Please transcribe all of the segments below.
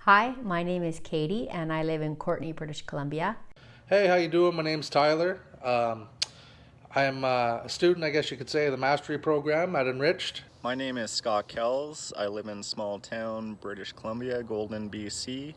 Hi, my name is Katie and I live in Courtenay, British Columbia. Hey, how you doing? My name's Tyler. I'm a student, I guess you could say, of the mastery program at Enriched. My name is Scott Kells. I live in small town British Columbia, Golden, BC.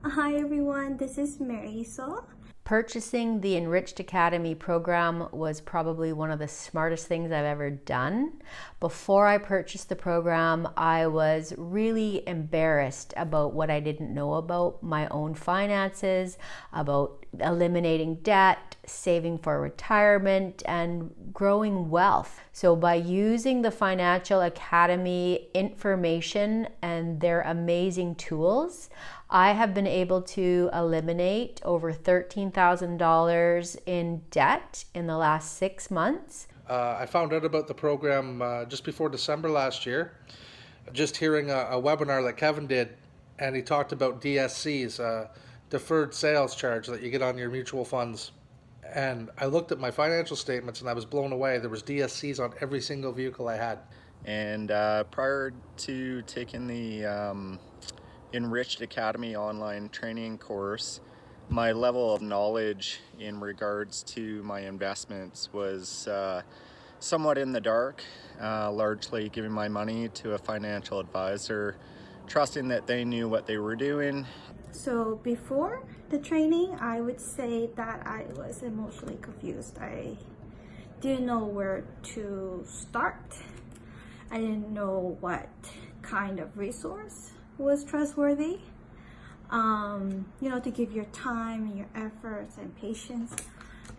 Hi everyone, this is Mary So. Purchasing the Enriched Academy program was probably one of the smartest things I've ever done. Before I purchased the program, I was really embarrassed about what I didn't know about my own finances, about eliminating debt, saving for retirement, and growing wealth. So by using the Financial Academy information and their amazing tools, I have been able to eliminate over $13,000 in debt in the last 6 months. I found out about the program just before December last year, just hearing a webinar that Kevin did, and he talked about DSCs, deferred sales charge that you get on your mutual funds. And I looked at my financial statements and I was blown away. There was DSCs on every single vehicle I had. And prior to taking the Enriched Academy online training course, my level of knowledge in regards to my investments was somewhat in the dark, largely giving my money to a financial advisor, trusting that they knew what they were doing. So before the training, I would say that I was emotionally confused. I didn't know where to start. I didn't know what kind of resource was trustworthy. To give your time and your efforts and patience.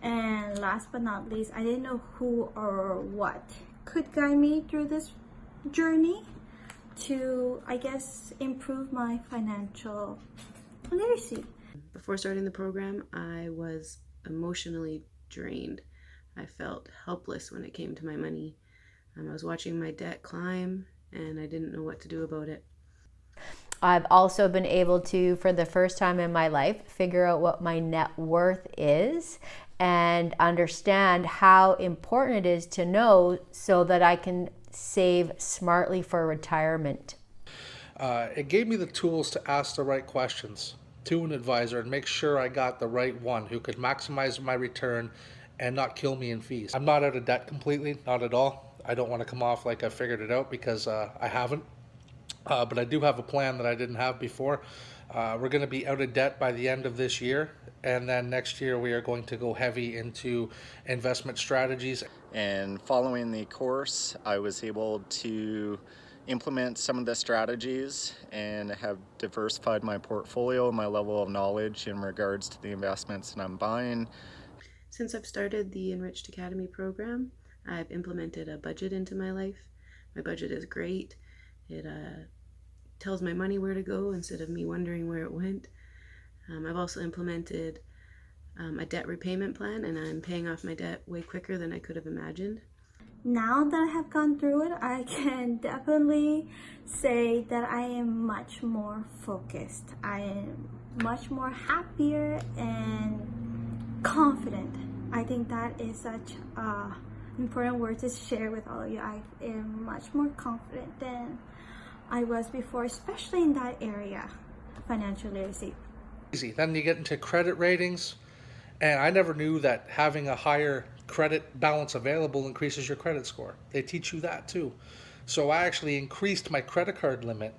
And last but not least, I didn't know who or what could guide me through this journey to, I guess, improve my financial literacy. Before starting the program, I was emotionally drained. I felt helpless when it came to my money. I was watching my debt climb and I didn't know what to do about it. I've also been able to, for the first time in my life, figure out what my net worth is and understand how important it is to know so that I can save smartly for retirement. It gave me the tools to ask the right questions to an advisor and make sure I got the right one who could maximize my return and not kill me in fees. I'm not out of debt completely, not at all. I don't want to come off like I figured it out because I haven't. But I do have a plan that I didn't have before. We're going to be out of debt by the end of this year. And then next year we are going to go heavy into investment strategies. And following the course, I was able to implement some of the strategies and have diversified my portfolio, my level of knowledge in regards to the investments that I'm buying. Since I've started the Enriched Academy program, I've implemented a budget into my life. My budget is great. It tells my money where to go instead of me wondering where it went. I've also implemented a debt repayment plan, and I'm paying off my debt way quicker than I could have imagined. Now that I have gone through it, I can definitely say that I am much more focused. I am much more happier and confident. I think that is such an important word to share with all of you. I am much more confident than I was before, especially in that area, financial literacy. Easy. Then you get into credit ratings, and I never knew that having a higher credit balance available increases your credit score. They teach you that too. So I actually increased my credit card limit,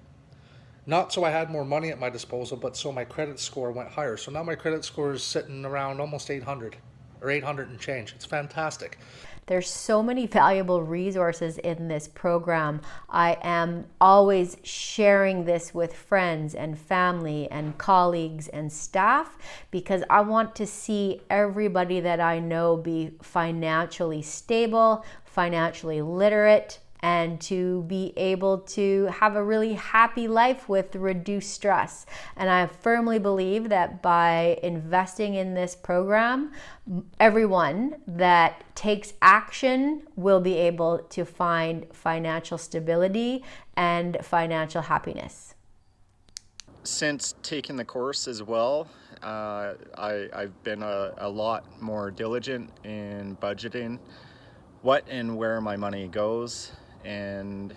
not so I had more money at my disposal, but so my credit score went higher. So now my credit score is sitting around almost 800 or 800 and change. It's fantastic. There's so many valuable resources in this program. I am always sharing this with friends and family and colleagues and staff because I want to see everybody that I know be financially stable, financially literate, and to be able to have a really happy life with reduced stress. And I firmly believe that by investing in this program, everyone that takes action will be able to find financial stability and financial happiness. Since taking the course as well, I've been a lot more diligent in budgeting what and where my money goes, and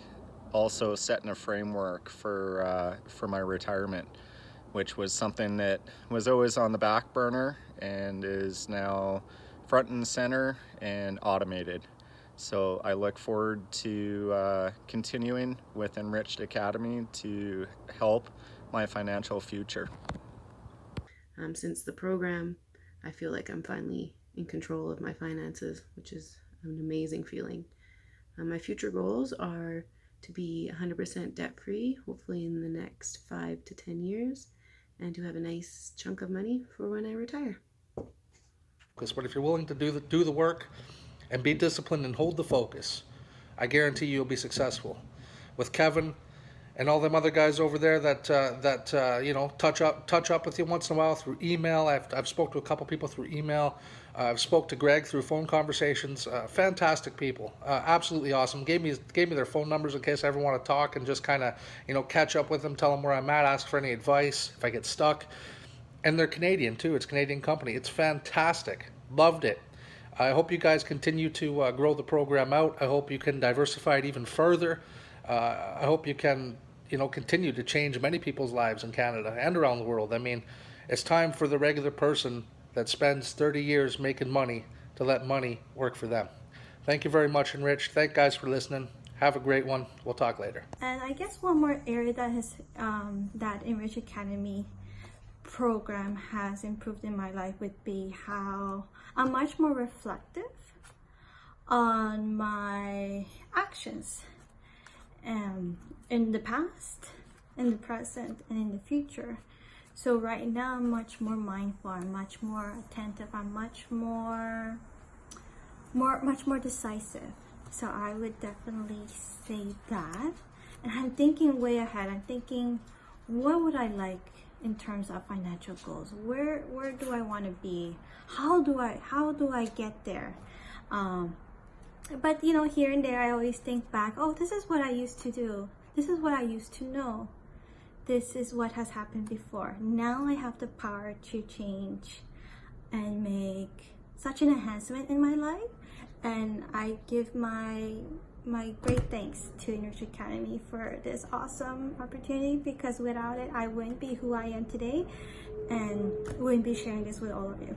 also setting a framework for my retirement, which was something that was always on the back burner and is now front and center and automated. So I look forward to continuing with Enriched Academy to help my financial future. Since the program, I feel like I'm finally in control of my finances, which is an amazing feeling. My future goals are to be 100% debt-free, hopefully in the next 5 to 10 years, and to have a nice chunk of money for when I retire. But if you're willing to do the work and be disciplined and hold the focus, I guarantee you'll be successful. With Kevin and all them other guys over there that you know, touch up with you once in a while through email. I've spoke to a couple people through email. I've spoke to Greg through phone conversations. Fantastic people, absolutely awesome. Gave me their phone numbers in case I ever want to talk and just kind of, you know, catch up with them, tell them where I'm at, ask for any advice if I get stuck. And they're Canadian too. It's a Canadian company. It's fantastic. Loved it. I hope you guys continue to grow the program out. I hope you can diversify it even further. I hope you can, you know, continue to change many people's lives in Canada and around the world. I mean, it's time for the regular person that spends 30 years making money to let money work for them. Thank you very much, Enriched. Thank you guys for listening. Have a great one. We'll talk later. And I guess one more area that has that Enriched Academy program has improved in my life would be how I'm much more reflective on my actions in the past, in the present, and in the future. So right now I'm much more mindful, I'm much more attentive, I'm much more decisive. So I would definitely say that. And I'm thinking way ahead. I'm thinking, what would I like in terms of financial goals? Where do I want to be? How do I get there? But you know, here and there I always think back, oh, this is what I used to do. This is what I used to know. This is what has happened before. Now I have the power to change and make such an enhancement in my life. And I give my great thanks to Enriched Academy for this awesome opportunity, because without it, I wouldn't be who I am today and wouldn't be sharing this with all of you.